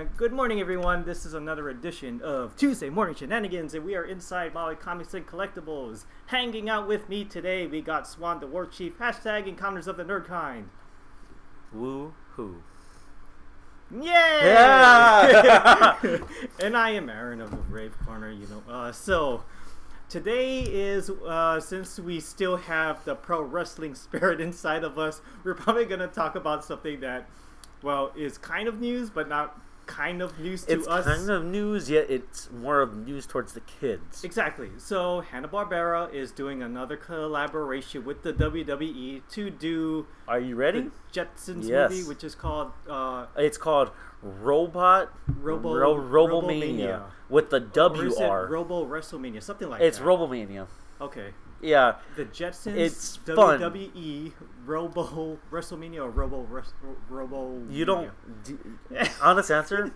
Good morning, everyone. This is another edition of Tuesday Morning Shenanigans, and we are inside Maui Comics and Collectibles. Hanging out with me today, we got Swan, the War Chief, hashtag Encounters of the Nerd Kind. Woo-hoo. Yay! Yeah! And I am Aaron of the Rave Corner, So, today is, since we still have the pro wrestling spirit inside of us, we're probably going to talk about something that, well, is kind of news, but not kind of news to us. It's kind of news, yet it's more of news towards the kids. Exactly. So Hanna-Barbera is doing another collaboration with the WWE to do. Are you ready? The Jetsons Yes. movie, which is called. It's called Robo-WrestleMania with the WR. Or is it Robo-WrestleMania? Something like that. It's Robo-Mania. Okay. Yeah. The Jetsons It's WWE Robo-WrestleMania or Robo. You don't. Honest answer,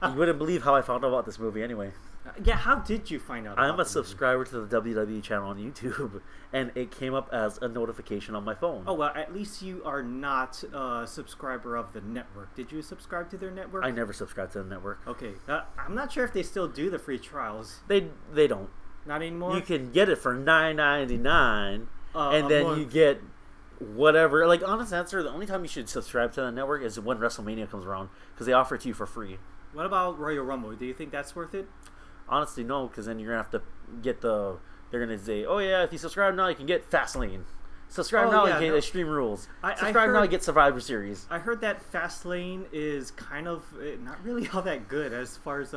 you wouldn't believe how I found out about this movie anyway. Yeah, how did you find out? I'm a subscriber to the WWE channel on YouTube, and it came up as a notification on my phone. Oh, well, at least you are not a subscriber of the network. Did you subscribe to their network? I never subscribed to the network. Okay. I'm not sure if they still do the free trials. They don't. Not anymore? You can get it for $9.99, and then month. you get whatever. Like, honest answer, the only time you should subscribe to the network is when WrestleMania comes around, because they offer it to you for free. What about Royal Rumble? Do you think that's worth it? Honestly, no, because then you're going to have to get the... They're going to say, oh yeah, if you subscribe now, you can get Fastlane. Subscribe now, you get Extreme Rules. Subscribe now, you get Survivor Series. I heard that Fastlane is kind of not really all that good as far as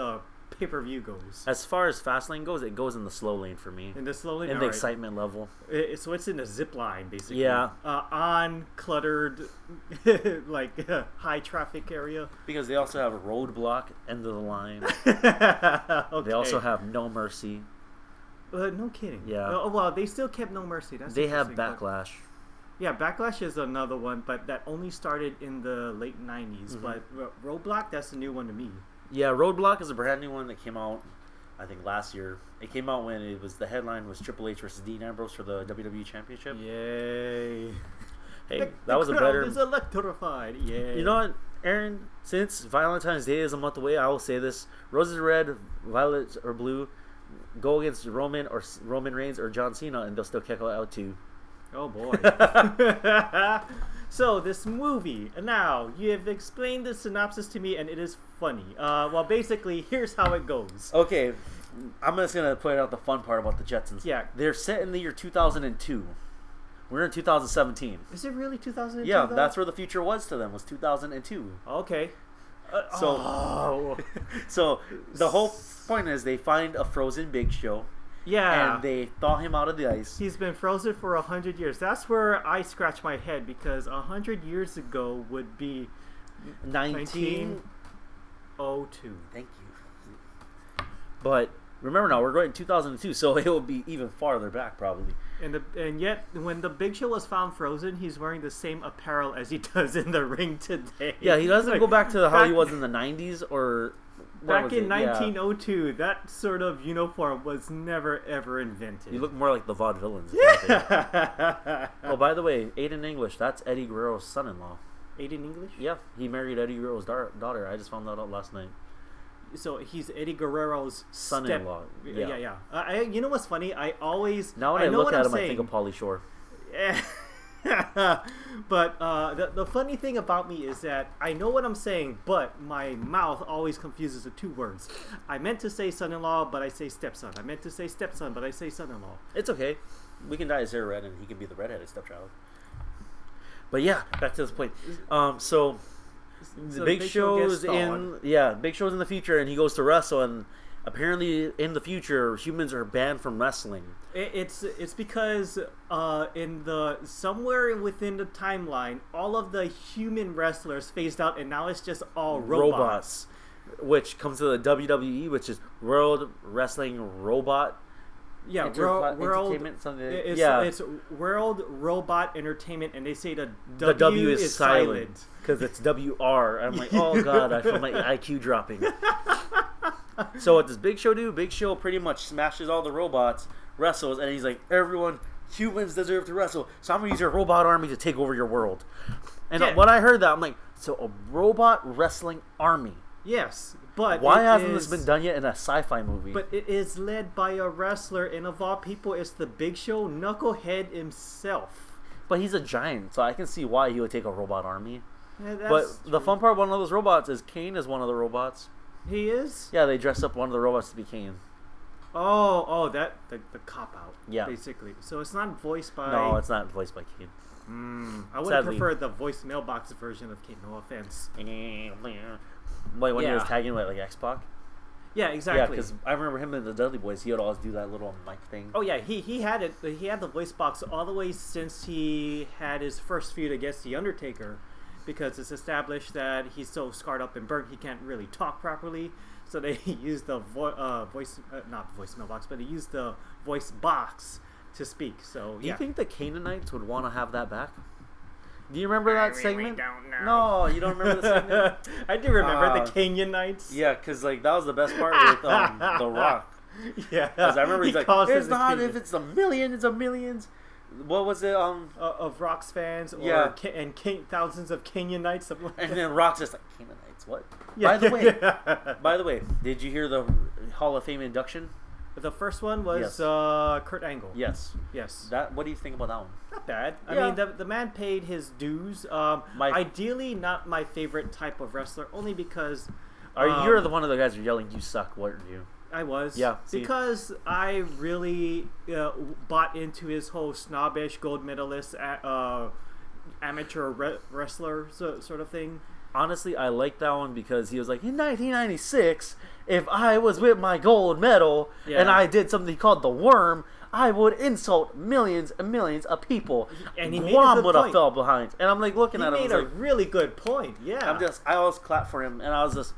pay-per-view goes. As far as Fastlane goes, it goes in the slow lane for me. In the slow lane? In the excitement level. So it's in the zip line, basically. Yeah. On cluttered, high traffic area. Because they also have a roadblock, end of the line. Okay. They also have No Mercy. No kidding. Yeah. Oh, well, they still kept No Mercy. They have Backlash. Yeah, Backlash is another one, but that only started in the late 90s. Mm-hmm. But Roadblock, that's a new one to me. Yeah, Roadblock is a brand new one that came out, I think, last year. It came out when the headline was Triple H versus Dean Ambrose for the WWE Championship. Yay. Hey, that was a better... is electrified. Yay. You know what, Aaron? Since Valentine's Day is a month away, I will say this. Roses are red, violets are blue. Go against Roman Reigns or John Cena, and they'll still kick out too. Oh, boy. So, this movie, now, you have explained the synopsis to me, and it is funny. Well, basically, here's how it goes. Okay, I'm just going to point out the fun part about the Jetsons. Yeah. They're set in the year 2002. We're in 2017. Is it really 2002? Yeah, though? that's where the future was to them, was 2002. Okay. So the whole point is they find a frozen Big Show. Yeah. And they thaw him out of the ice. He's been frozen for 100 years. That's where I scratch my head, because 100 years ago would be 1902. Thank you. But remember now, we're going in 2002, so it will be even farther back probably. And yet, when the Big Show was found frozen, he's wearing the same apparel as he does in the ring today. Yeah, he doesn't go back to how he was in the 90s or... Back in 1902, that sort of uniform was never, ever invented. You look more like the vaudevillains. Yeah. Oh, by the way, Aiden English, that's Eddie Guerrero's son-in-law. Aiden English? Yeah, he married Eddie Guerrero's daughter. I just found that out last night. So he's Eddie Guerrero's son-in-law. Yeah. You know what's funny? I always... Now when I look at him, I think of Pauly Shore. But the funny thing about me is that I know what I'm saying, but my mouth always confuses the two words. I meant to say son-in-law, but I say stepson. I meant to say stepson, but I say son-in-law. It's okay. We can dye his hair red, and he can be the redheaded stepchild. But yeah, back to this point. So Big Show's in Big Show's in the future, and he goes to wrestle, and apparently in the future humans are banned from wrestling. It's because in the somewhere within the timeline, all of the human wrestlers phased out, and now it's just all robots. Which comes to the WWE, which is World Wrestling Robot. Yeah, Entertainment. It's World Robot Entertainment, and they say the W is silent because it's WR. I'm like, oh god, I feel my IQ dropping. So what does Big Show do? Big Show pretty much smashes all the robots, wrestles, and he's like, everyone, humans deserve to wrestle, so I'm going to use your robot army to take over your world. And when I heard that, I'm like, so a robot wrestling army Yes, but why hasn't this been done yet in a sci-fi movie? But it is led by a wrestler, and of all people, it's the Big Show, Knucklehead himself. But he's a giant, so I can see why he would take a robot army. Yeah, but the fun part of one of those robots is Kane is one of the robots. He is? Yeah, they dressed up one of the robots to be Kane. Oh, the cop out. Yeah. Basically. So it's not voiced by... No, it's not voiced by Kane. I would have preferred the voice mailbox version of Kane, no offense. Like when he was tagging with like X-Pac? Yeah, exactly. Yeah, because I remember him in the Dudley Boys, he would always do that little mic thing. Oh yeah, he had it. He had the voice box all the way since he had his first feud against The Undertaker, because it's established that he's so scarred up and burnt he can't really talk properly. So they used the not voice mailbox, but he used the voice box to speak. So do you think the Canaanites would want to have that back? Do you remember that segment? No, you don't remember the segment? I do remember the Canaanites. Yeah, because like that was the best part with The Rock. Yeah, because I remember he's like, "It's not if it's a million, it's a millions." What was it? Of Rock's fans, or and thousands of Canaanites. And then Rock's just like, Canaanites, what? Yeah. By the way, did you hear the Hall of Fame induction? The first one was Kurt Angle. Yes. What do you think about that one? Not bad. I mean, the man paid his dues. Ideally, not my favorite type of wrestler, only because... you're the one of the guys who are yelling, "You suck," weren't you? I was. Yeah. Because I really bought into his whole snobbish gold medalist amateur wrestler sort of thing. Honestly, I like that one because he was like, in 1996, if I was with my gold medal and I did something called the worm, I would insult millions and millions of people. And he Guam would have fell behind. And I'm like looking at him. He made a really good point. Yeah. I always clap for him, and I was just.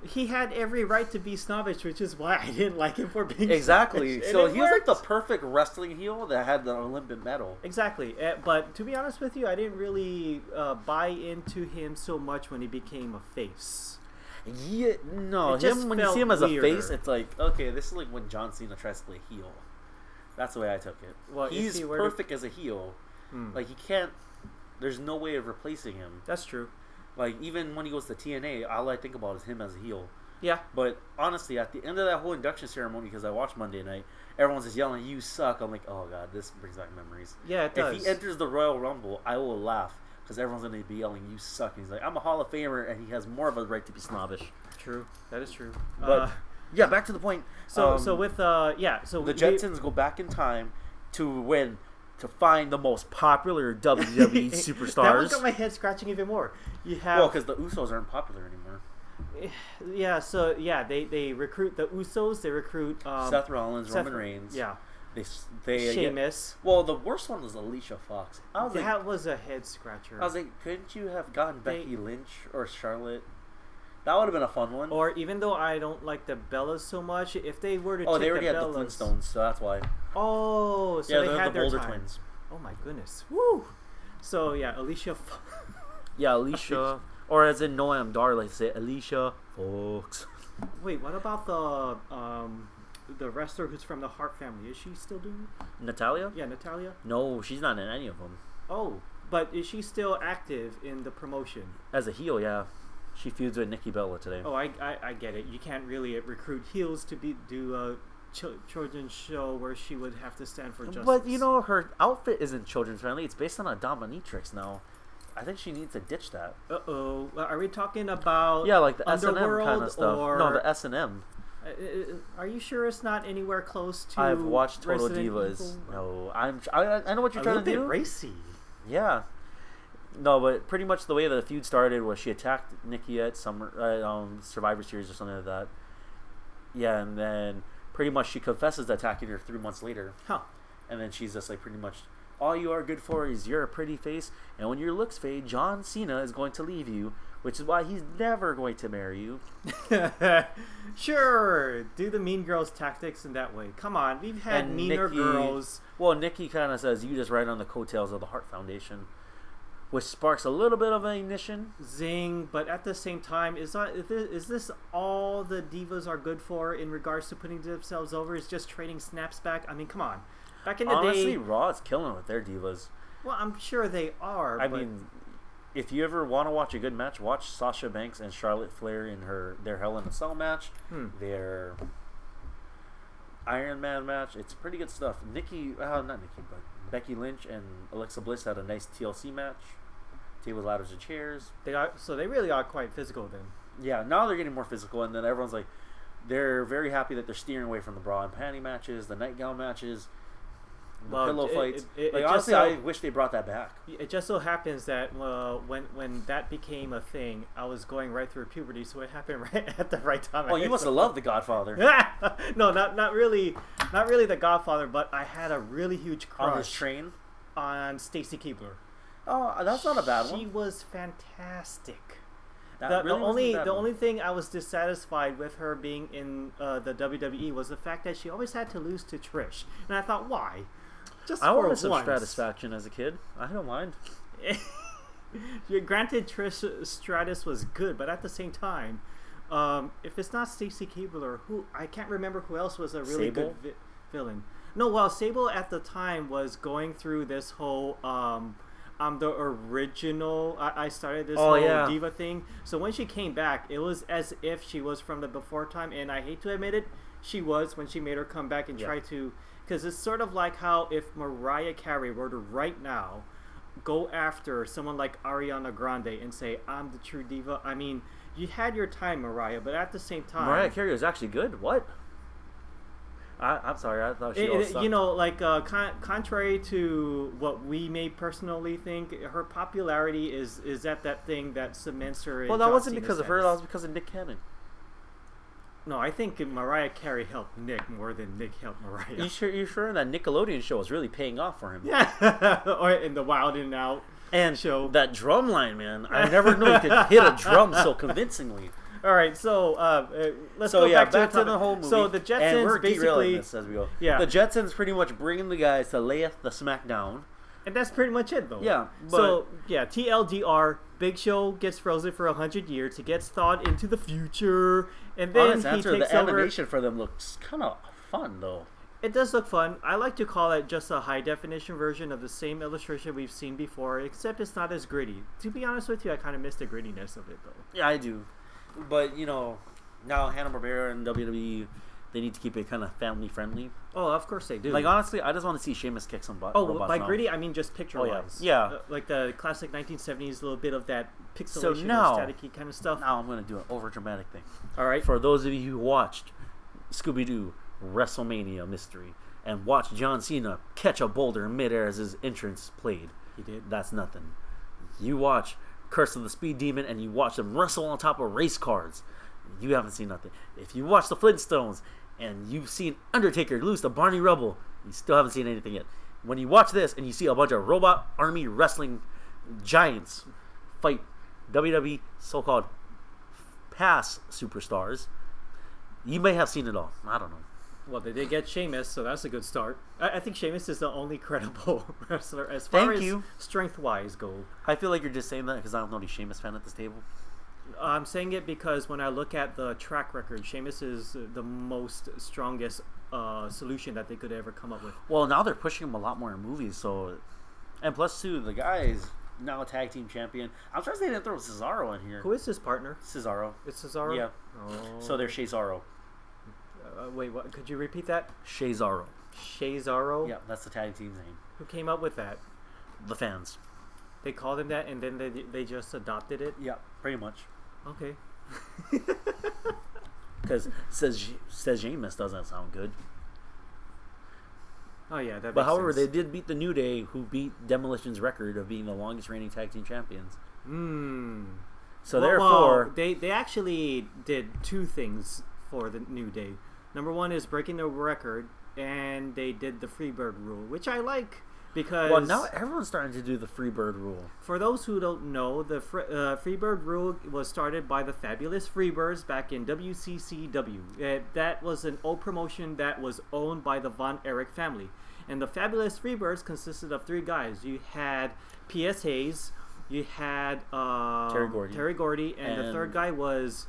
He had every right to be snobbish, which is why I didn't like him for being snobbish. So he was like the perfect wrestling heel that had the Olympic medal. Exactly. But to be honest with you, I didn't really buy into him so much when he became a face. Yeah, no. When you see him as a face, it's like, okay, this is like when John Cena tries to play heel. That's the way I took it. Well, he's perfect as a heel. Like, he can't... There's no way of replacing him. That's true. Like, even when he goes to TNA, all I think about is him as a heel. Yeah. But, honestly, at the end of that whole induction ceremony, because I watched Monday night, everyone's just yelling, "You suck." I'm like, oh, God, this brings back memories. Yeah, it does. If he enters the Royal Rumble, I will laugh, because everyone's going to be yelling, "You suck." And he's like, I'm a Hall of Famer, and he has more of a right to be snobbish. True. That is true. But, yeah, back to the point. So the Jetsons go back in time to find the most popular WWE superstars. That one got my head scratching even more. Because the Usos aren't popular anymore. Yeah, so they recruit the Usos. They recruit Seth Rollins, Roman Reigns. Yeah, they Sheamus. Well, the worst one was Alicia Fox. That was a head scratcher. I was like, couldn't you have gotten Becky Lynch or Charlotte? That would have been a fun one. Or even though I don't like the Bellas so much, if they were to take they already the had Bellas, the Flintstones, so that's why. Oh, so they had the their Boulder time. Twins. Oh my goodness. Woo! So yeah, Alicia. Yeah, Alicia. Or as in Noam Dar, like say Alicia Fox. Wait, what about the wrestler who's from the Hart family? Is she still doing it? Natalia? Yeah, Natalia. No, she's not in any of them. Oh, but is she still active in the promotion? As a heel, yeah. She feuds with Nikki Bella today. Oh, I get it. You can't really recruit heels to do a children's show where she would have to stand for justice. But, her outfit isn't children's friendly. It's based on a dominatrix now. I think she needs to ditch that. Uh-oh. Are we talking about like the S&M Underworld kind of stuff? Or... No, the S&M. Are you sure it's not anywhere close to I've watched Total Resident Divas. Evil? No, I know what you're trying to do. A little bit racy. Yeah. No, but pretty much the way the feud started was she attacked Nikki at Survivor Series or something like that. Yeah, and then pretty much she confesses to attacking her 3 months later. Huh. And then she's just like pretty much, all you are good for is you're a pretty face, and when your looks fade, John Cena is going to leave you, which is why he's never going to marry you. Sure, do the Mean Girls tactics in that way. Come on, we've had meaner girls. Well, Nikki kind of says you just ride on the coattails of the Hart Foundation, which sparks a little bit of an ignition. Zing, but at the same time, is this all the divas are good for in regards to putting themselves over? Is just trading snaps back? I mean, come on. Back in the day, honestly, Raw is killing with their divas. Well, I'm sure they are. I mean, if you ever want to watch a good match, watch Sasha Banks and Charlotte Flair in their Hell in a Cell match, their Iron Man match. It's pretty good stuff. Not Nikki, but Becky Lynch and Alexa Bliss had a nice TLC match. Tables, ladders, and chairs. They really are quite physical then. Yeah, now they're getting more physical, and then everyone's like, they're very happy that they're steering away from the bra and panty matches, the nightgown matches, the pillow fights. Honestly, I wish they brought that back. It just so happens that when that became a thing, I was going right through puberty, so it happened right at the right time. Oh, you must have loved The Godfather. No, not really The Godfather, but I had a really huge crush on his train on Stacy Keibler. Oh, that's not a bad one. She was fantastic. The only thing I was dissatisfied with her being in the WWE was the fact that she always had to lose to Trish, and I thought, why? I wanted some satisfaction as a kid. I don't mind. Granted, Trish Stratus was good, but at the same time, if it's not Stacy Keibler, who I can't remember who else was a really Sable? good villain. No, well, Sable at the time was going through this whole. I'm the original. I started this whole diva thing. So when she came back, it was as if she was from the before time, and I hate to admit it, she was when she made her come back and try to. Because it's sort of like how if Mariah Carey were to right now go after someone like Ariana Grande and say, I'm the true diva. I mean, you had your time, Mariah, but at the same time... Mariah Carey was actually good? What? I'm sorry, I thought she was sucked. You know, like, contrary to what we may personally think, her popularity is at that thing that cements her in Well, that wasn't because of her, that was because of Nick Cannon. No, I think Mariah Carey helped Nick more than Nick helped Mariah. You sure that Nickelodeon show was really paying off for him? Yeah, or in the Wild and Out show. That drum line, man. I never knew you could hit a drum so convincingly. All right, so let's go back to the whole movie. So the Jetsons, and we're basically this as we go. Yeah, the Jetsons pretty much bringing the guys to lay the smack down, and that's pretty much it, though. Yeah. So TLDR, Big Show gets frozen for 100 years. He gets thawed into the future, and then he takes over. The animation for them looks kind of fun, though. It does look fun. I like to call it just a high-definition version of the same illustration we've seen before, except it's not as gritty. To be honest with you, I kind of miss the grittiness of it, though. Yeah, I do. But, you know, now Hanna-Barbera and WWE, they need to keep it kind of family-friendly. Oh, of course they do. Like, honestly, I just want to see Sheamus kick some butt. Oh, by gritty, I mean just picture-wise. Yeah. Like the classic 1970s, little bit of that pixelation, so now, staticky kind of stuff. Now I'm going to do an over-dramatic thing. All right. For those of you who watched Scooby-Doo WrestleMania Mystery and watched John Cena catch a boulder in midair as his entrance played. He did. That's nothing. You watch Curse of the Speed Demon and you watch them wrestle on top of race cars. You haven't seen nothing. If you watch the Flintstones and you've seen Undertaker lose to Barney Rubble, you still haven't seen anything yet. When you watch this and you see a bunch of robot army wrestling giants fight WWE so-called past superstars, you may have seen it all. I don't know. Well, they did get Sheamus, so that's a good start. I think Sheamus is the only credible wrestler as far as strength-wise go. I feel like you're just saying that because I don't know any Sheamus fan at this table. I'm saying it because when I look at the track record, Sheamus is the most strongest solution that they could ever come up with. Well, now they're pushing him a lot more in movies, so... And plus, too, the guy is now a tag team champion. I'm trying to say they didn't throw Cesaro in here. Who is his partner? Cesaro. It's Cesaro? Yeah. Oh. So they're Cesaro. Wait, what? Could you repeat that? Cesaro. Cesaro? Yeah, that's the tag team's name. Who came up with that? The fans. They called him that, and then they just adopted it? Yeah, pretty much. Okay. Because says Sheamus doesn't sound good. Oh, yeah, that But makes however, sense. they did beat the New Day, who beat Demolition's record of being the longest reigning tag team champions. So therefore... they actually did two things for the New Day. Number one is breaking the record, and they did the Freebird rule, which I like because... Well, now everyone's starting to do the Freebird rule. For those who don't know, the Freebird rule was started by the Fabulous Freebirds back in WCCW. That was an old promotion that was owned by the Von Erich family. And the Fabulous Freebirds consisted of three guys. You had P.S. Hayes, you had Terry Gordy, and the third guy was...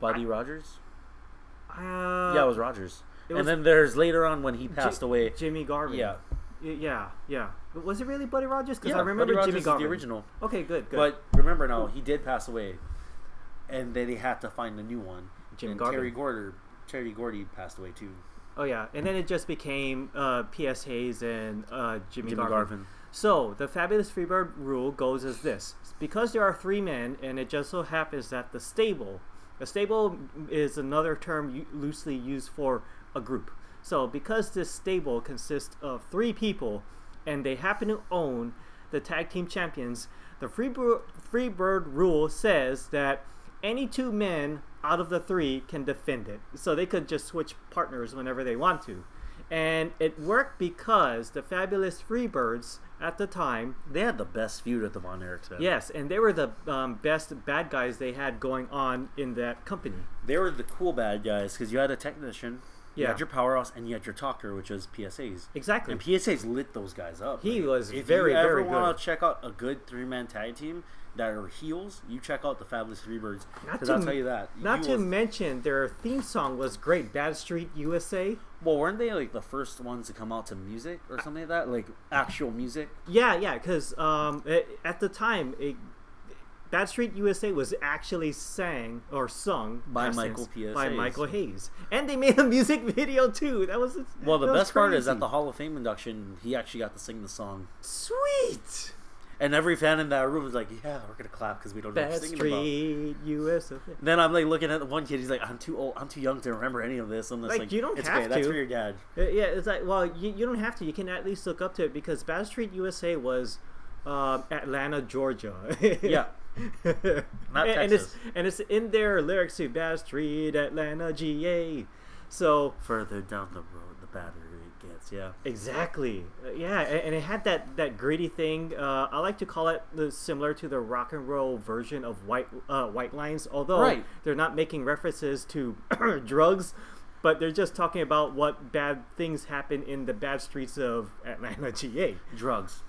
Buddy Rogers? Yeah, it was Rogers. And then there's later on when he passed away. Jimmy Garvin. Yeah. Yeah. Was it really Buddy Rogers? Because Yeah, I remember Buddy Rogers Jimmy is Garvin. the original. Okay, good. But remember now, he did pass away, and then they had to find a new one. Jimmy and Garvin. Terry Gordy passed away too. Oh yeah, and then it just became P.S. Hayes and Jimmy Garvin. Garvin. So the Fabulous Freebird rule goes as this: because there are 3 men, and it just so happens that the stable is another term loosely used for a group. So because this stable consists of 3 people, and they happen to own the tag team champions, the Freebird rule says that any 2 men out of the 3 can defend it. So they could just switch partners whenever they want to. And it worked because the Fabulous Freebirds at the time... They had the best feud at the Von Erichs band. Yes, and they were the best bad guys they had going on in that company. They were the cool bad guys because you had a technician, you had your powerhouse, and you had your talker, which was PSAs. Exactly. And PSAs lit those guys up. He was if very, very good. If you ever want to check out a good 3-man tag team that are heels, you check out the Fabulous Freebirds. Because I'll tell you that. Not to mention, their theme song was great. Bad Street USA. Well, weren't they like the first ones to come out to music or something like that? Like actual music? Yeah, because at the time, Bad Street USA was actually sung by Michael P.S. by Michael Hayes, and they made a music video too. That was well. The best part is crazy. at the Hall of Fame induction, he actually got to sing the song. Sweet. And every fan in that room was like, "Yeah, we're gonna clap because we don't know what Bad singing Street about." USA. Then I'm like looking at the one kid. He's like, "I'm too old. I'm too young to remember any of this." I'm just like, you don't it's have okay. to. That's for your dad. Yeah, it's like, well, you don't have to. You can at least look up to it because Bad Street USA was Atlanta, Georgia. Yeah. Not Texas. And it's in their lyrics to Bad Street, Atlanta, GA. So further down the road, the badder it gets. Yeah. Exactly. Yeah, and it had that gritty thing. I like to call it similar to the rock and roll version of White Lines, although they're not making references to drugs, but they're just talking about what bad things happen in the bad streets of Atlanta, GA. Drugs.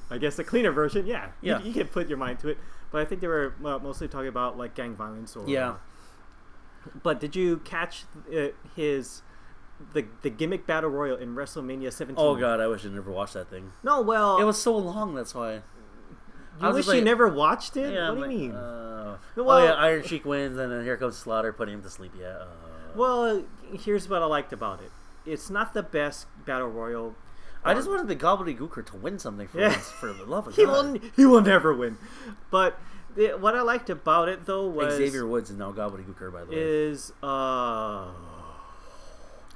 I guess the cleaner version, yeah. Yeah. You can put your mind to it. But I think they were mostly talking about like gang violence or... Yeah. But did you catch the gimmick battle royal in WrestleMania 17? Oh god, I wish I never watched that thing. No, well... It was so long, that's why. You wish you never watched it? Yeah, what do you mean? Iron Sheik wins, and then here comes Slaughter putting him to sleep. Yeah. Well, here's what I liked about it. It's not the best battle royal. I just wanted the gobbledygooker to win something for once, for the love of God. He will never win. But what I liked about it, though, was... Xavier Woods is now gobbledygooker, by the way.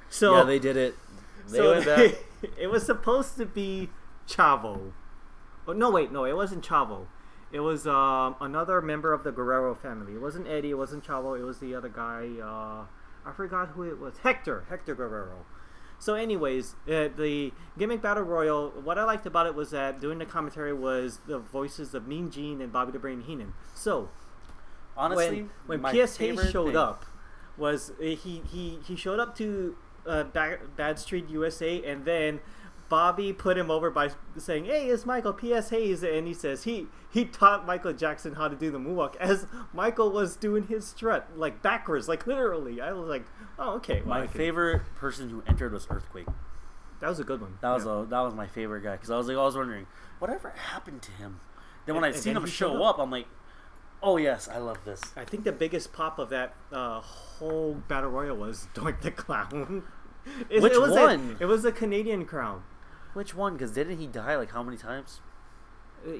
So yeah, they did it. They went back. It was supposed to be Chavo. Oh, no, it wasn't Chavo. It was another member of the Guerrero family. It wasn't Eddie. It wasn't Chavo. It was the other guy. I forgot who it was. Hector Guerrero. So anyways, the gimmick battle royal, what I liked about it was that doing the commentary was the voices of Mean Gene and Bobby the Brain Heenan. So honestly, when P.S. Hayes showed up, was he showed up to Bad Street USA, and then Bobby put him over by saying, "Hey, it's Michael P.S. Hayes," and he says he taught Michael Jackson how to do the moonwalk as Michael was doing his strut, like backwards, like literally. I was like, "Oh, okay." My favorite person who entered was Earthquake. That was a good one. That was my favorite guy because I was wondering whatever happened to him. Then when I seen him show up, I'm like, "Oh yes, I love this." I think the biggest pop of that whole battle royal was Doink the Clown. Which one? It was a Canadian crown. Which one? Because didn't he die like how many times?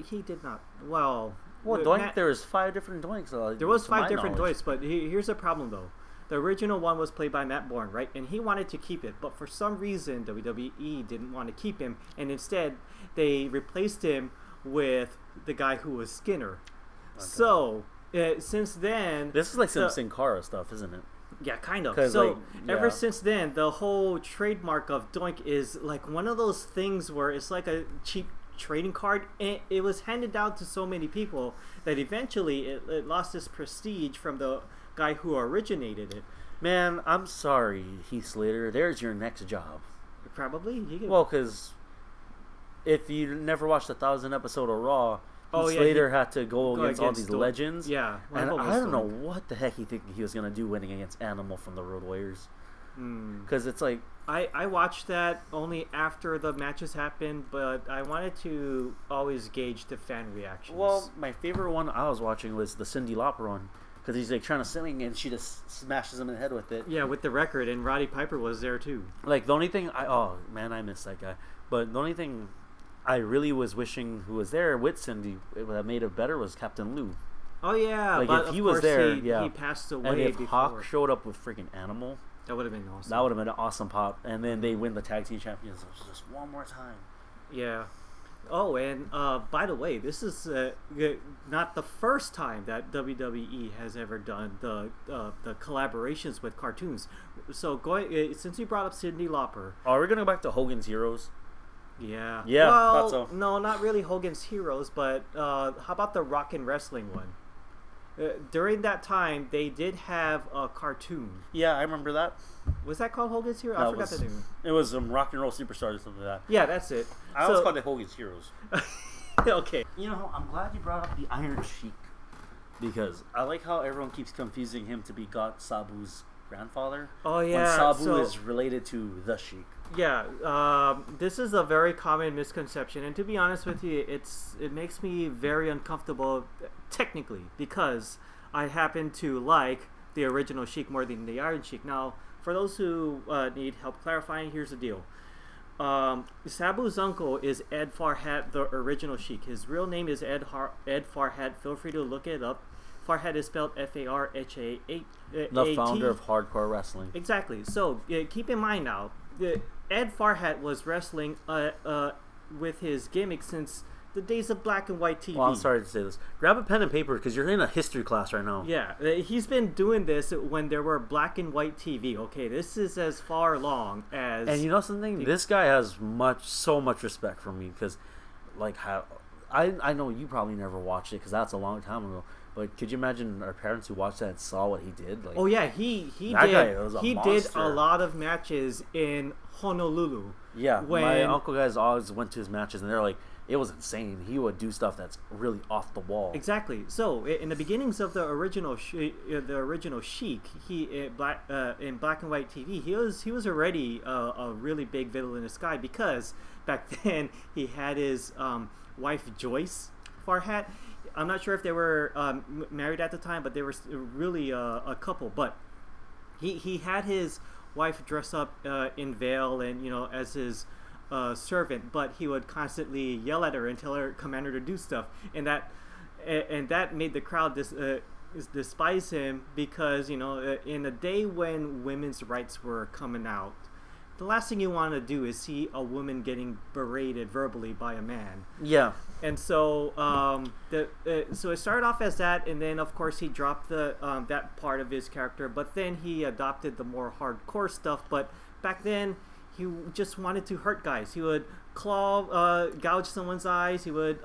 He did not. Well, Doink. There was 5 different Doinks. There was 5 different Doinks, but here's the problem though. The original one was played by Matt Bourne, right? And he wanted to keep it, but for some reason WWE didn't want to keep him, and instead they replaced him with the guy who was Skinner. Okay. So since then, this is like some Sin Cara stuff, isn't it? Yeah, kind of. So ever since then, the whole trademark of Doink is like one of those things where it's like a cheap trading card, and it was handed down to so many people that eventually it lost its prestige from the guy who originated it. Man, I'm sorry, Heath Slater. There's your next job. Probably. Well, because if you never watched 1,000 episode of Raw, Slater had to go against all these legends. Yeah. And I don't know what the heck he think he was going to do winning against Animal from the Road Warriors. Because it's like, I watched that only after the matches happened, but I wanted to always gauge the fan reactions. Well, my favorite one I was watching was the Cyndi Lauper one. Because he's like trying to swing and she just smashes him in the head with it. Yeah, with the record, and Roddy Piper was there too. Like the only thing I miss that guy. But the only thing I really was wishing who was there with Cyndi that made it better was Captain Lou. Oh yeah, like but if he was there, he passed away. And if before. Hawk showed up with freaking Animal, that would have been awesome. That would have been an awesome pop. And then they win the tag team champions just one more time. Yeah. Oh, and by the way, this is not the first time that WWE has ever done the collaborations with cartoons. So since you brought up Cyndi Lauper, are we gonna go back to Hogan's Heroes? Yeah. Yeah. Well, thought so. No, not really Hogan's Heroes, but how about the Rock and Wrestling one? During that time, they did have a cartoon. Yeah, I remember that. Was that called Hogan's Heroes? I forgot the name. It was Rock and Roll Superstars or something like that. Yeah, that's it. I always called it Hogan's Heroes. Okay. You know, I'm glad you brought up the Iron Sheik. Because I like how everyone keeps confusing him to be God Sabu's grandfather. Oh, yeah. When Sabu is related to the Sheik. Yeah, this is a very common misconception, and to be honest with you, it makes me very uncomfortable technically because I happen to like the original Sheik more than the Iron Sheik. Now, for those who need help clarifying, here's the deal. Sabu's uncle is Ed Farhat, the original Sheik. His real name is Ed Farhat. Feel free to look it up. Farhat is spelled Farhat. The founder of hardcore wrestling. Exactly. So keep in mind now, Ed Farhat was wrestling with his gimmick since the days of black and white TV. Well, I'm sorry to say this. Grab a pen and paper because you're in a history class right now. Yeah, he's been doing this when there were black and white TV. Okay, this is as far along as... And you know something? This guy has so much respect for me because, like, how... I know you probably never watched it because that's a long time ago. But could you imagine our parents who watched that and saw what he did? Like, oh yeah, he did a lot of matches in Honolulu. Yeah, my uncle guys always went to his matches and they're like, it was insane. He would do stuff that's really off the wall. Exactly. So in the beginnings of the original Sheik, he in black and white TV, he was already a really big villainous guy because back then he had his wife Joyce Farhat. I'm not sure if they were married at the time, but they were really a couple. But he had his wife dress up in veil and as his servant, but he would constantly yell at her and tell her commander to do stuff, and that made the crowd despise him because in a day when women's rights were coming out, the last thing you want to do is see a woman getting berated verbally by a man. Yeah. And so so it started off as that, and then of course he dropped that part of his character, but then he adopted the more hardcore stuff. But back then he just wanted to hurt guys. He would gouge someone's eyes. He would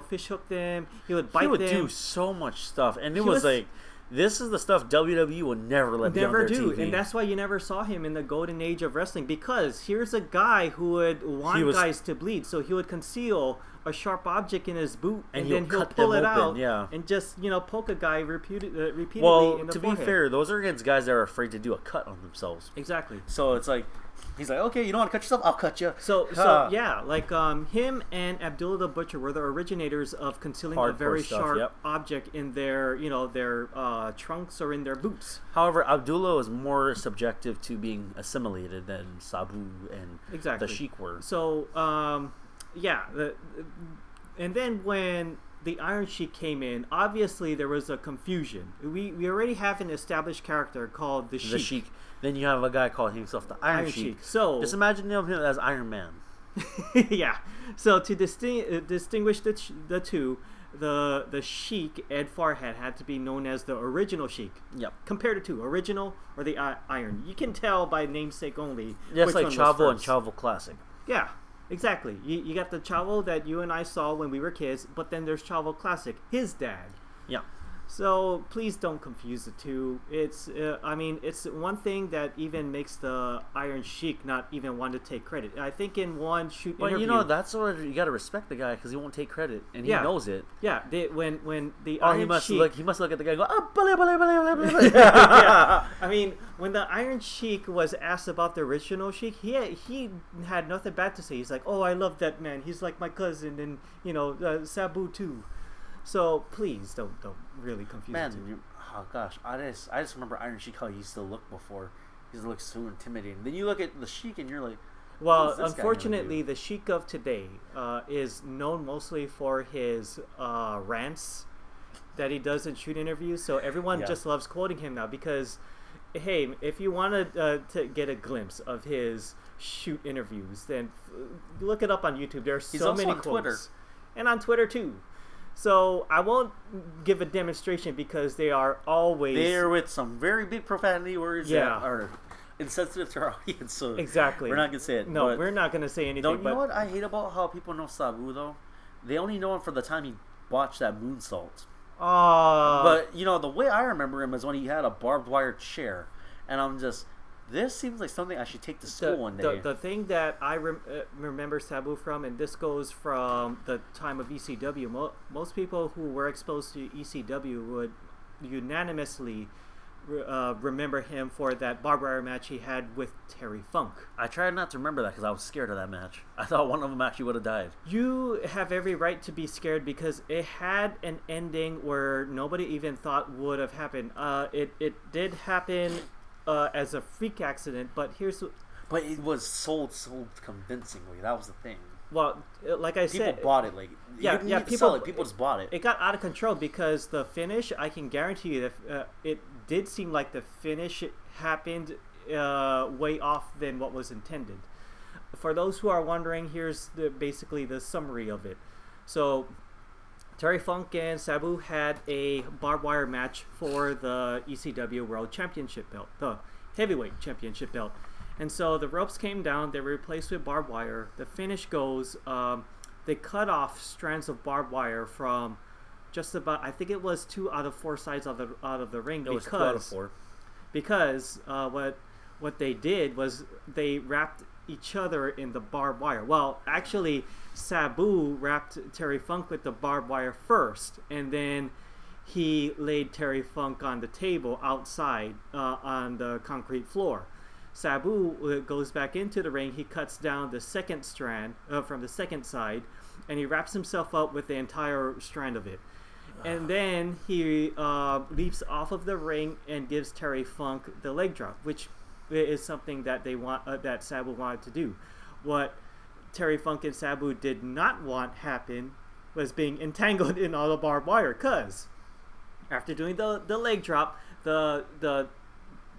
fish hook them. He would bite them. He would do so much stuff, and it was like, this is the stuff WWE would never let never be on their do, TV. And that's why you never saw him in the golden age of wrestling, because here's a guy who would want guys to bleed, so he would conceal a sharp object in his boot, and then he'll pull it out and just poke a guy repeatedly. Well, in the to forehead. be fair, those are against guys that are afraid to do a cut on themselves. Exactly. So it's like, he's like, okay, you don't want to cut yourself? I'll cut you. So yeah, like him and Abdullah the Butcher were the originators of concealing a very sharp object in their trunks or in their boots. However, Abdullah was more subjective to being assimilated than Sabu and the Sheik were. So and then when the Iron Sheik came in, obviously there was a confusion. We already have an established character called the Sheik. Then you have a guy calling himself the Iron Sheik. So just imagine him as Iron Man. Yeah. So to distinguish the two, the Sheik, Ed Farhat, had to be known as the original Sheik. Yep. Compare the two, original or the Iron. You can tell by namesake only. Just like Chavo and Chavo Classic. Yeah. Exactly. You got the Chavo that you and I saw when we were kids, but then there's Chavo Classic, his dad. Yeah. So please don't confuse the two. It's, I mean, it's one thing that even makes the Iron Sheik not even want to take credit. I think in one shoot interview, you know, that's what you got to respect the guy because he won't take credit and he knows it. Yeah, when the Iron Sheik, he must look at the guy and go, oh, blah, blah, blah, blah, blah. Yeah. I mean, when the Iron Sheik was asked about the original Sheik, he had nothing bad to say. He's like, oh, I love that man. He's like my cousin, and you know, Sabu too. So please don't really confuse the two. Oh gosh, I just remember Iron Sheik how he used to look before. He used to look so intimidating. Then you look at the Sheik and you're like, well, unfortunately, the Sheik of today is known mostly for his rants that he does in shoot interviews. So everyone just loves quoting him now because, hey, if you want to get a glimpse of his shoot interviews, then look it up on YouTube. There are so many quotes. Twitter. And on Twitter too. So I won't give a demonstration because they are always there with some very big profanity words that are insensitive to our audience. So exactly, we're not gonna say it. No, we're not gonna say anything. You know what I hate about how people know Sabu though? They only know him for the time he botched that moonsault. But you know the way I remember him is when he had a barbed wire chair, and I'm just. This seems like something I should take to school one day. The thing that I remember Sabu from, and this goes from the time of ECW, most people who were exposed to ECW would unanimously remember him for that barbed wire match he had with Terry Funk. I tried not to remember that because I was scared of that match. I thought one of them actually would have died. You have every right to be scared because it had an ending where nobody even thought would have happened. It did happen as a freak accident, but But it was sold so convincingly. That was the thing. Well, like I said, people bought it. Like people just bought it. It got out of control because the finish. I can guarantee you that it did seem like the finish happened way off than what was intended. For those who are wondering, here's basically the summary of it. So, Terry Funk and Sabu had a barbed wire match for the ECW World Championship belt, the heavyweight championship belt. And so the ropes came down, they were replaced with barbed wire. The finish goes, they cut off strands of barbed wire from just about, I think it was 2 out of 4 sides out of the ring. It was 2 out of 4. Because what they did was they wrapped each other in the barbed wire. Well, actually, Sabu wrapped Terry Funk with the barbed wire first, and then he laid Terry Funk on the table outside on the concrete floor. Sabu goes back into the ring. He cuts down the second strand from the second side, and he wraps himself up with the entire strand of it. And then he leaps off of the ring and gives Terry Funk the leg drop, which is something that that Sabu wanted to do. What Terry Funk and Sabu did not want happen was being entangled in all the barbed wire, because after doing the leg drop, the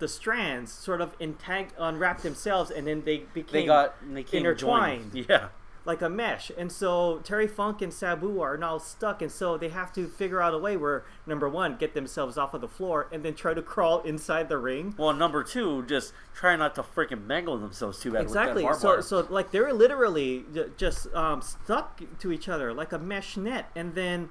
strands sort of unwrapped themselves, and then they became intertwined. Joined. Yeah. Like a mesh. And so Terry Funk and Sabu are now stuck, and so they have to figure out a way where, number one, get themselves off of the floor, and then try to crawl inside the ring. Well, number two, just try not to freaking mangle themselves too bad. Exactly. With that barbed wire. So like they were literally just stuck to each other like a mesh net, and then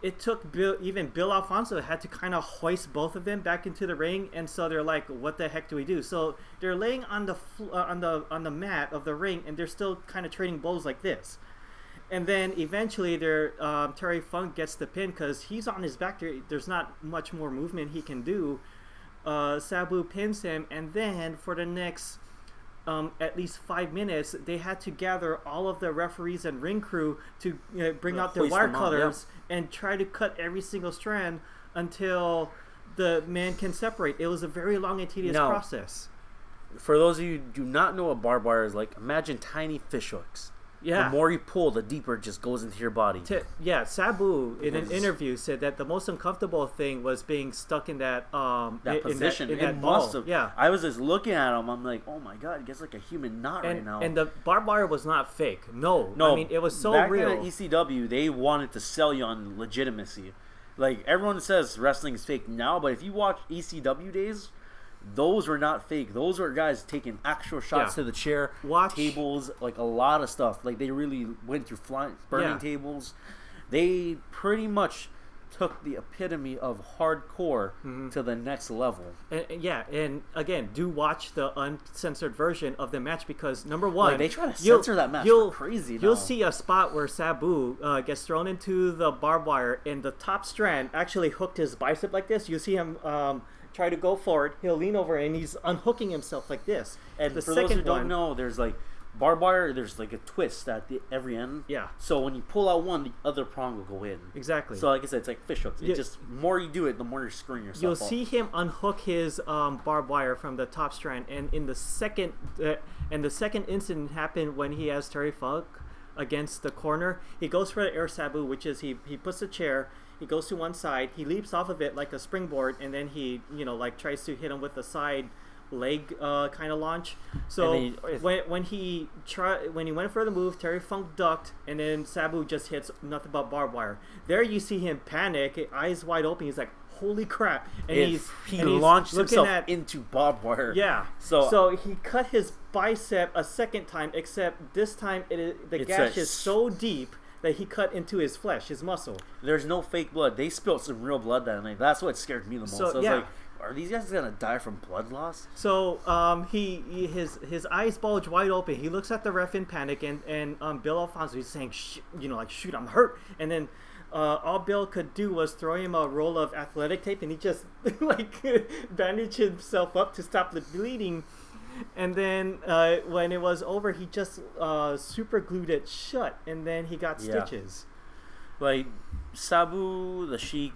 it took Bill Alfonso had to kind of hoist both of them back into the ring, and so they're like, "What the heck do we do?" So they're laying on the mat of the ring, and they're still kind of trading blows like this. And then eventually, Terry Funk gets the pin because he's on his back. There's not much more movement he can do. Sabu pins him, and then for the next at least 5 minutes, they had to gather all of the referees and ring crew to bring out their wire cutters and try to cut every single strand until the man can separate. It was a very long and tedious process. For those of you who do not know what barbed wire is like, imagine tiny fish hooks. Yeah. The more you pull, the deeper it just goes into your body. Sabu in an interview said that the most uncomfortable thing was being stuck in that position. In that ball. Yeah. I was just looking at him. I'm like, oh my god, it gets like a human knot right now. And the barbed wire was not fake. No. I mean, it was so real. Back in ECW, they wanted to sell you on legitimacy. Like, everyone says wrestling is fake now, but if you watch ECW days, those were not fake. Those were guys taking actual shots to the chair, tables, like a lot of stuff. Like, they really went through burning tables. They pretty much took the epitome of hardcore to the next level. And again, do watch the uncensored version of the match because number one, like, they try to censor that match. Crazy. You'll see a spot where Sabu gets thrown into the barbed wire, and the top strand actually hooked his bicep like this. You see him try to go forward. He'll lean over, and he's unhooking himself like this. And for those who don't know, there's like barbed wire, there's like a twist at every end. Yeah. So when you pull out one, the other prong will go in. Exactly. So like I said, it's like fish hooks. It just more you do it, the more you're screwing yourself You'll up. see him unhook his barbed wire from the top strand, and in the second incident happened when he has Terry Funk against the corner. He goes for the air Sabu, which is he puts the chair. He goes to one side. He leaps off of it like a springboard, and then he like tries to hit him with the side leg kind of launch. So when he went for the move, Terry Funk ducked, and then Sabu just hits nothing but barbed wire. There you see him panic, eyes wide open. He's like, "Holy crap!" And he launched himself into barbed wire. Yeah. So he cut his bicep a second time, except this time the gash is so deep that he cut into his flesh, his muscle. There's no fake blood. They spilled some real blood that night. That's what scared me the most. So I was like, are these guys gonna die from blood loss? So his eyes bulge wide open. He looks at the ref in panic, and Bill Alfonso is saying, shoot, I'm hurt. And then all Bill could do was throw him a roll of athletic tape, and he just like bandaged himself up to stop the bleeding. And then when it was over, he just super glued it shut, and then he got stitches. Like Sabu, the Sheik,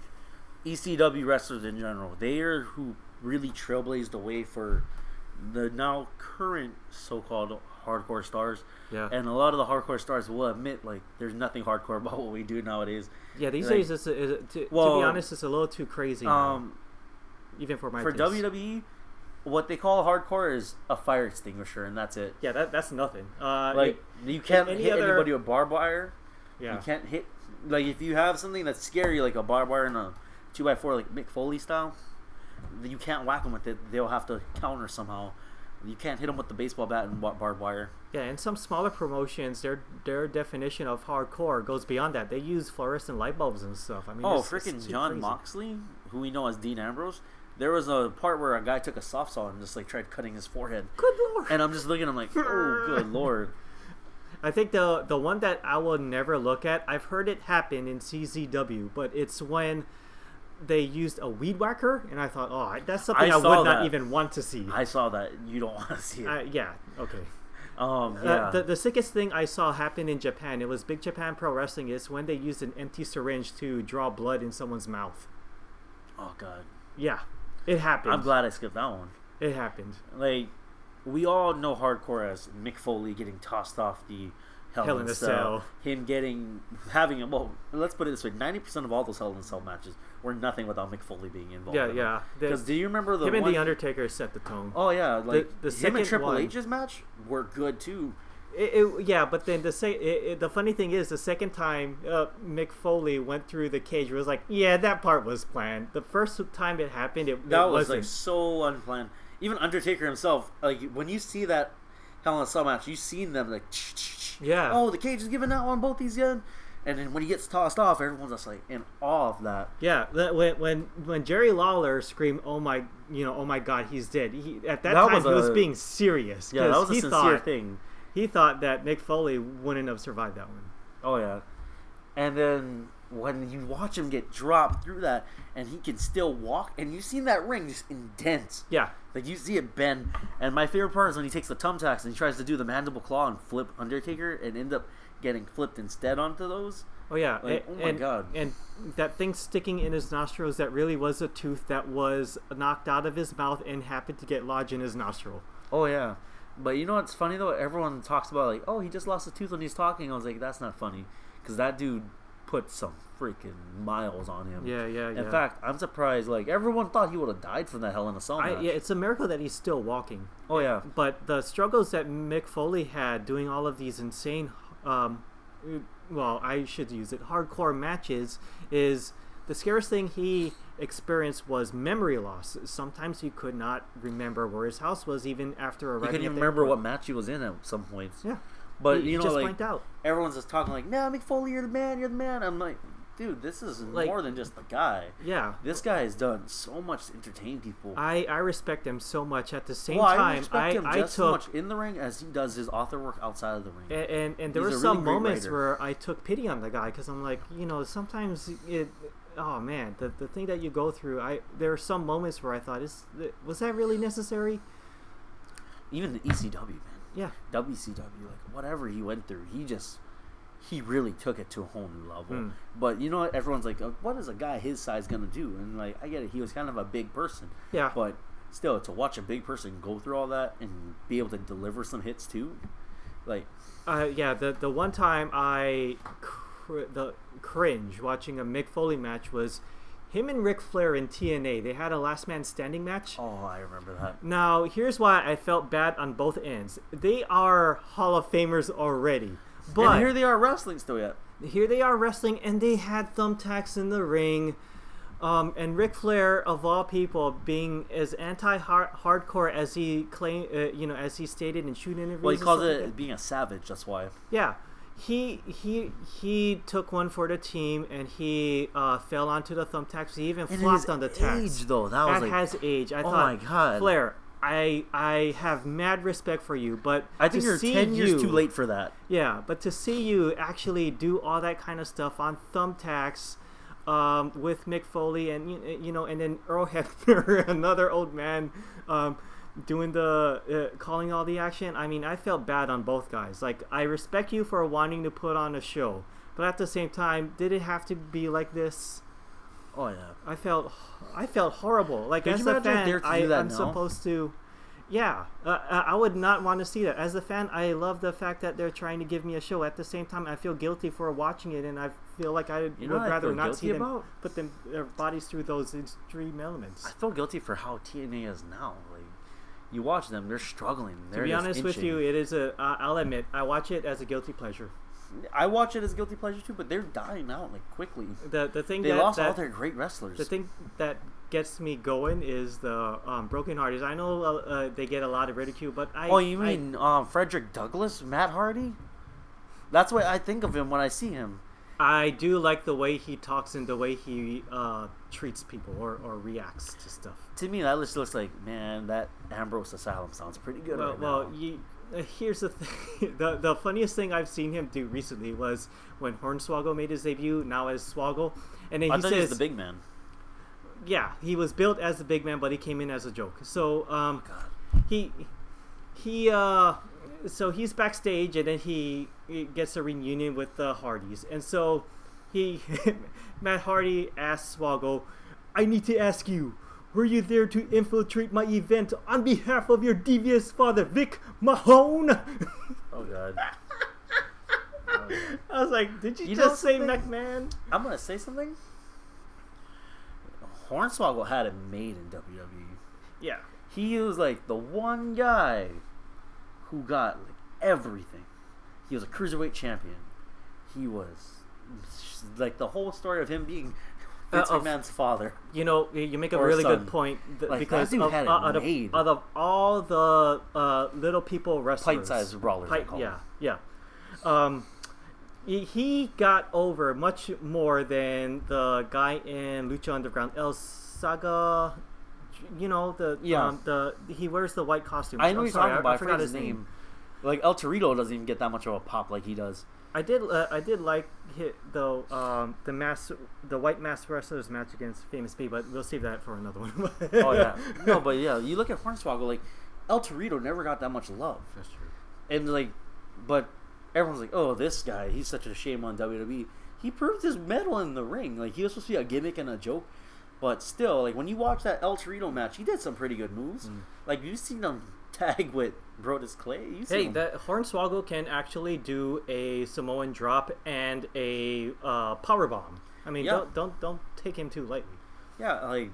ECW wrestlers in general, they are who really trailblazed the way for the now current so-called hardcore stars. Yeah. And a lot of the hardcore stars will admit, like, there's nothing hardcore about what we do nowadays. Yeah, these days, to be honest, it's a little too crazy now, even for my taste. WWE, what they call hardcore is a fire extinguisher, and that's it. Yeah, that's nothing. You can't hit anybody with barbed wire. Yeah. You can't hit, like, if you have something that's scary, like a barbed wire and a 2x4, like Mick Foley style, you can't whack them with it. They'll have to counter somehow. You can't hit them with the baseball bat and barbed wire. Yeah, and some smaller promotions, their definition of hardcore goes beyond that. They use fluorescent light bulbs and stuff. I mean, freaking John Moxley, who we know as Dean Ambrose, there was a part where a guy took a soft saw and just like tried cutting his forehead. Good lord! And I'm just looking, I'm like, oh, good lord. I think the one that I will never look at, I've heard it happen in CZW, but it's when they used a weed whacker, and I thought, oh, that's something I would not even want to see. I saw that. You don't want to see it. Yeah, okay. Yeah. The sickest thing I saw happen in Japan, it was Big Japan Pro Wrestling, is when they used an empty syringe to draw blood in someone's mouth. Oh, God. Yeah, it happened. I'm glad I skipped that one. It happened. Like, we all know hardcore as Mick Foley getting tossed off the Hell in a Cell. Him well, let's put it this way, 90% of all those Hell in a Cell matches were nothing without Mick Foley being involved. Yeah. Because do you remember him and The Undertaker set the tone. Oh, yeah. Like, the him and Triple H's match were good, too. But then the funny thing is, the second time Mick Foley went through the cage, it was like, yeah, that part was planned. The first time it happened, it was wasn't. Like so unplanned. Even Undertaker himself, like when you see that Hell in a Cell match, you've seen them like, yeah. Oh, the cage is giving out on both these guys. And then when he gets tossed off, everyone's just like in awe of that. Yeah, when Jerry Lawler screamed, "Oh my God, he's dead!" At that time he was being serious. Yeah, that was a sincere thing. He thought that Mick Foley wouldn't have survived that one. Oh yeah, and then when you watch him get dropped through that, and he can still walk, and you've seen that ring just indent. Yeah, like you see it bend. And my favorite part is when he takes the thumbtacks and he tries to do the mandible claw and flip Undertaker, and end up getting flipped instead onto those. Oh yeah, like, oh my God! And that thing sticking in his nostrils, that really was a tooth that was knocked out of his mouth and happened to get lodged in his nostril. Oh yeah. But you know what's funny though? Everyone talks about like, oh, he just lost a tooth when he's talking. I was like, that's not funny, because that dude put some freaking miles on him. Yeah. In fact, I'm surprised. Like everyone thought he would have died from that Hell in a Cell match. Yeah, it's a miracle that he's still walking. Oh yeah. But the struggles that Mick Foley had doing all of these insane, I should use it, hardcore matches, is the scariest thing he experienced was memory loss. Sometimes he could not remember where his house was, even after arriving. He couldn't even remember what match he was in at some points. Yeah, but he you know, just like blanked out. Everyone's just talking like, "No, Mick Foley, you're the man, you're the man." I'm like, dude, this is like, more than just the guy. Yeah. This guy has done so much to entertain people. I respect him so much. At the same time, I respect him just as much in the ring as he does his author work outside of the ring. And there were some moments where I took pity on the guy because I'm like, sometimes oh man, the thing that you go through, there are some moments where I thought, was that really necessary? Even the ECW, man. Yeah. WCW, like whatever he went through, he really took it to a whole new level. But you know what? Everyone's like, what is a guy his size gonna do? And like, I get it. He was kind of a big person. Yeah. But still, to watch a big person go through all that and be able to deliver some hits too, like. Yeah. The one time I cringe watching a Mick Foley match was him and Ric Flair in TNA. They had a last man standing match. Oh, I remember that. Now, here's why I felt bad on both ends. They are Hall of Famers already. But and here they are wrestling still yet. Here they are wrestling, and they had thumbtacks in the ring. And Ric Flair, of all people, being as anti-hardcore as he claimed, as he stated in shoot interviews. Well, he calls it being a savage. That's why. Yeah. He took one for the team, and he fell onto the thumbtacks. He even flopped on the tacks. Age, though, that has age. I thought, my God, Flair, I have mad respect for you, but I think you're 10 years too late for that. Yeah, but to see you actually do all that kind of stuff on thumbtacks with Mick Foley, and and then Earl Hebner, another old man. Doing the calling all the action. I mean, I felt bad on both guys. Like, I respect you for wanting to put on a show, but at the same time, did it have to be like this? Oh yeah, I felt horrible. Like, as a fan, I'm supposed to. Yeah, I would not want to see that. As a fan, I love the fact that they're trying to give me a show. At the same time, I feel guilty for watching it, and I feel like I would rather not see them put their bodies through those extreme elements. I feel guilty for how TNA is now. Like, you watch them, they're struggling. To be honest with you, it is I'll admit, I watch it as a guilty pleasure. I watch it as a guilty pleasure too, but they're dying out like quickly. The thing they lost all their great wrestlers. The thing that gets me going is the Broken Hardys. I know they get a lot of ridicule, but you mean Frederick Douglass, Matt Hardy? That's what I think of him when I see him. I do like the way he talks and the way he treats people or reacts to stuff. To me, that looks like, man, that Ambrose Asylum sounds pretty good now. Here's the thing. The funniest thing I've seen him do recently was when Hornswoggle made his debut, now as Swoggle. And then he says, he was the big man. Yeah, he was built as the big man, but he came in as a joke. So so he's backstage, and then he gets a reunion with the Hardys. And so Matt Hardy asks Swoggle, I need to ask you, were you there to infiltrate my event on behalf of your devious father, Vic Mahone? Oh, God. I was like, did you just say McMahon? I'm going to say something. Hornswoggle had it made in WWE. Yeah. He was like the one guy who got like everything. He was a cruiserweight champion. He was like the whole story of him being Vince McMahon's father. You make a really good point because out of all the little people wrestlers, pint-sized brawlers. Yeah. He got over much more than the guy in Lucha Underground, El Saga. He wears the white costume. I know he's talking about. I forgot his name. Like El Torito doesn't even get that much of a pop like he does. I did like the white mask wrestlers match against Famous B, but we'll save that for another one. Oh yeah, no, but yeah, you look at Hornswoggle, like El Torito never got that much love. That's true. And but everyone's like, oh, this guy, he's such a shame on WWE. He proved his mettle in the ring. Like, he was supposed to be a gimmick and a joke, but still, like when you watch that El Torito match, he did some pretty good moves. Like you've seen him tag with Brodus Clay. That Hornswoggle can actually do a Samoan drop and a power bomb. I mean, don't take him too lightly. Yeah, like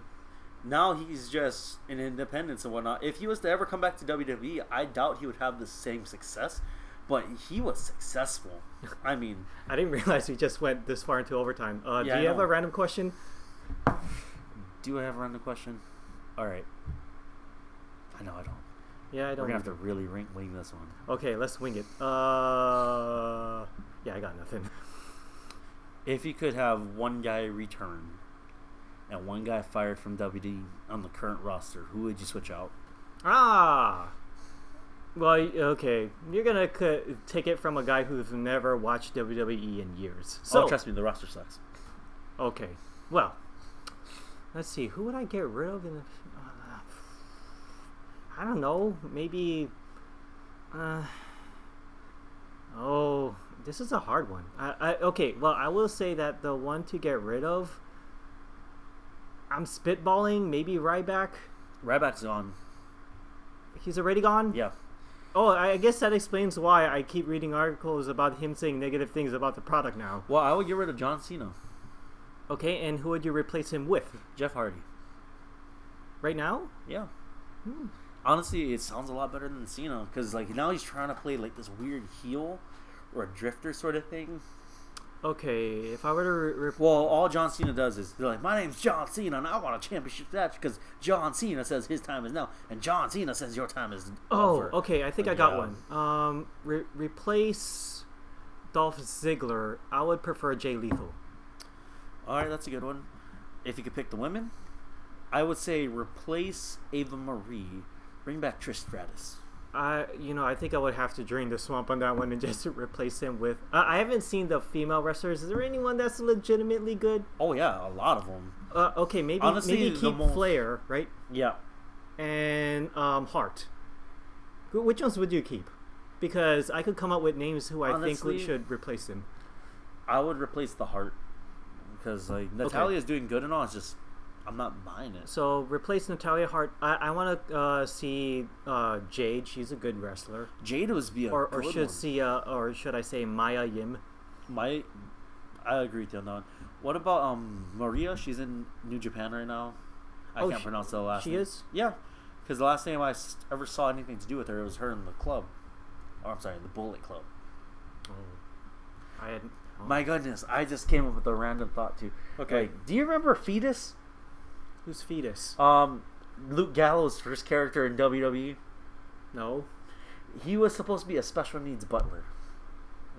now he's just an independence and whatnot. If he was to ever come back to WWE, I doubt he would have the same success. But he was successful. I mean, I didn't realize we just went this far into overtime. Do you have a random question? Do I have a random question? All right. I know I don't. Yeah, I don't. We're gonna have to really wing this one. Okay, let's wing it. Yeah, I got nothing. If you could have one guy return and one guy fired from WWE on the current roster, who would you switch out? Well, okay. You're going to take it from a guy who's never watched WWE in years. So, trust me, the roster sucks. Okay. Well, let's see. Who would I get rid of? I don't know. Maybe... this is a hard one. Okay, well, I will say that the one to get rid of... I'm spitballing. Maybe Ryback. Ryback's gone. He's already gone? Yeah. Oh, I guess that explains why I keep reading articles about him saying negative things about the product now. Well, I would get rid of John Cena. Okay, and who would you replace him with? Jeff Hardy. Right now? Yeah. Honestly, it sounds a lot better than Cena, because like now he's trying to play like this weird heel or a drifter sort of thing. Okay, if I were to... Well, all John Cena does is, they're like, my name's John Cena, and I want a championship match, because John Cena says his time is now, and John Cena says your time is over. Oh, okay, I think I got one. Replace Dolph Ziggler. I would prefer Jay Lethal. Alright, that's a good one. If you could pick the women, I would say replace Ava Marie, bring back Trish Stratus. I think I would have to drain the swamp on that one and just replace him with... I haven't seen the female wrestlers. Is there anyone that's legitimately good? Oh, yeah, a lot of them. Okay, maybe keep Flair, right? Yeah. And Hart. Which ones would you keep? Because I could come up with names who I think we should replace him. I would replace the Hart. Because, like, Natalia's doing good and all, it's just... I'm not buying it. So replace Natalya Hart. I want to see Jade. She's a good wrestler. Jade would be a good one. Or should I say Maya Yim? I agree with you on that one. What about Maria? She's in New Japan right now. I can't pronounce the last name. She is? Yeah. Because the last time I ever saw anything to do with her, it was her in the club. Oh, I'm sorry, the Bullet Club. Oh. My goodness, I just came up with a random thought too. Okay, like, do you remember Fetus? Who's Fetus? Luke Gallows' first character in WWE. No. He was supposed to be a special needs butler.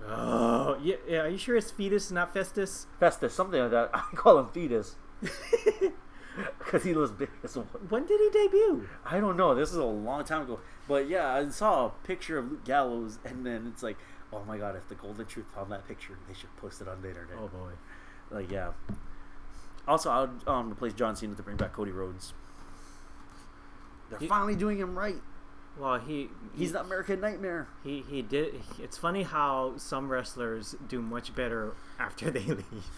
Oh, yeah. Are you sure it's Fetus, not Festus? Festus, something like that. I call him Fetus. Because he was big as well. When did he debut? I don't know. This is a long time ago. But yeah, I saw a picture of Luke Gallows, and then it's like, oh my god, if the Golden Truth found that picture, they should post it on the internet. Oh boy. Like, yeah. Also, I would replace John Cena to bring back Cody Rhodes. They're finally doing him right. Well, he's the American Nightmare. He did. It's funny how some wrestlers do much better after they leave.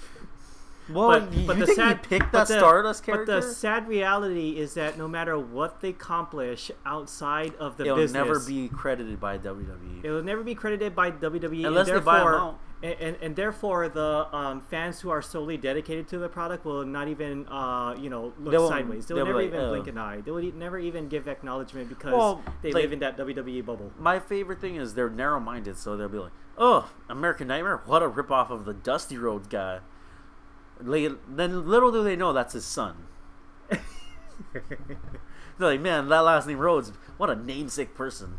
Well, but you think he picked that Stardust character? But the sad reality is that no matter what they accomplish outside of the business, it'll never be credited by WWE. It will never be credited by WWE, unless they buy them out. And therefore, the fans who are solely dedicated to the product will not even, look sideways. They will never even blink an eye. They will never even give acknowledgement because they live in that WWE bubble. My favorite thing is they're narrow-minded, so they'll be like, "Oh, American Nightmare! What a ripoff of the Dusty Rhodes guy." Then little do they know that's his son. They're like, man, that last name Rhodes, what a namesake person.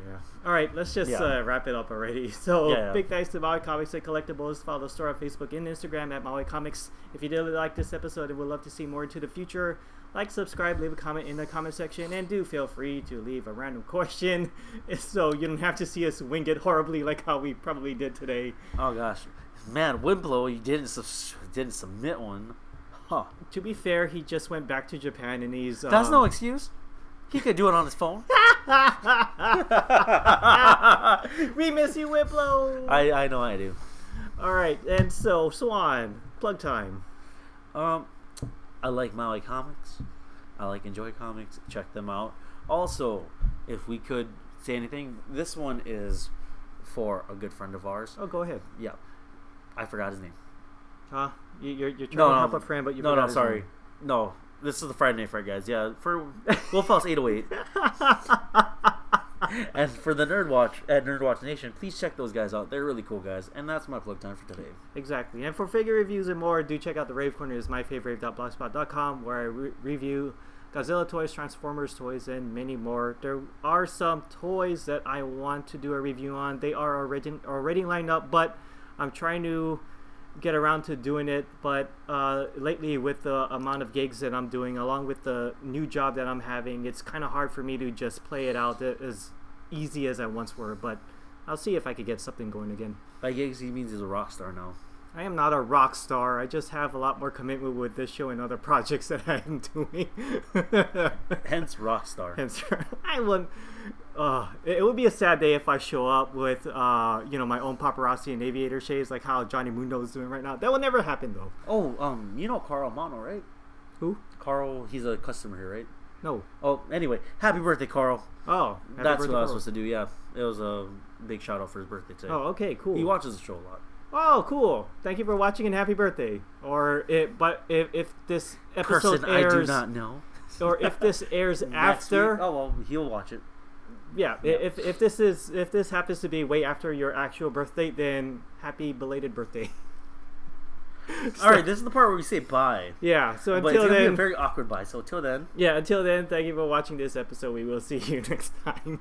Yeah. All right, let's just wrap it up already. So big thanks to Maui Comics and Collectibles. Follow the store on Facebook and Instagram at Maui Comics. If you did like this episode and would love to see more into the future, like, subscribe, leave a comment in the comment section, and do feel free to leave a random question so you don't have to see us wing it horribly like how we probably did today. Oh gosh. Man, Wimplo, you didn't submit one. Huh. To be fair, he just went back to Japan and he's... That's no excuse. He could do it on his phone. We miss you, Wimplo. I know I do. Alright, and so, Swan, plug time. I like Maui Comics. I like Enjoy Comics. Check them out. Also, if we could say anything, this one is for a good friend of ours. Oh, go ahead. Yeah. I forgot his name. Huh? You're trying to help a friend, but you forgot his name. No, this is the Friday Night Fright guys. Yeah, for Wolfhouse 808. And for the Nerd Watch at Nerd Watch Nation, please check those guys out. They're really cool guys. And that's my plug time for today. Exactly. And for figure reviews and more, do check out the Rave Corner. Is myfavorite.blogspot.com, where I review Godzilla toys, Transformers toys, and many more. There are some toys that I want to do a review on. They are already lined up, but I'm trying to get around to doing it, but lately with the amount of gigs that I'm doing, along with the new job that I'm having, it's kind of hard for me to just play it out as easy as I once were. But I'll see if I could get something going again. By gigs, he means he's a rock star now. I am not a rock star. I just have a lot more commitment with this show and other projects that I am doing. Hence rock star. Hence, I wouldn't. It would be a sad day if I show up with my own paparazzi and aviator shades like how Johnny Mundo is doing right now. That will never happen though. Oh, you know Carl Mano, right? Who? Carl, he's a customer here, right? No. Oh, anyway, happy birthday, Carl. Oh, that's what I was supposed to do. Yeah, it was a big shout out for his birthday today. Oh, okay, cool. He watches the show a lot. Oh, cool! Thank you for watching and happy birthday. If this episode Person airs, I do not know, or if this airs after, week, oh well, he'll watch it. Yeah, if this happens to be way after your actual birthday, then happy belated birthday. All right, this is the part where we say bye. Yeah, so but until it's gonna then, be a very awkward bye. So until then, thank you for watching this episode. We will see you next time.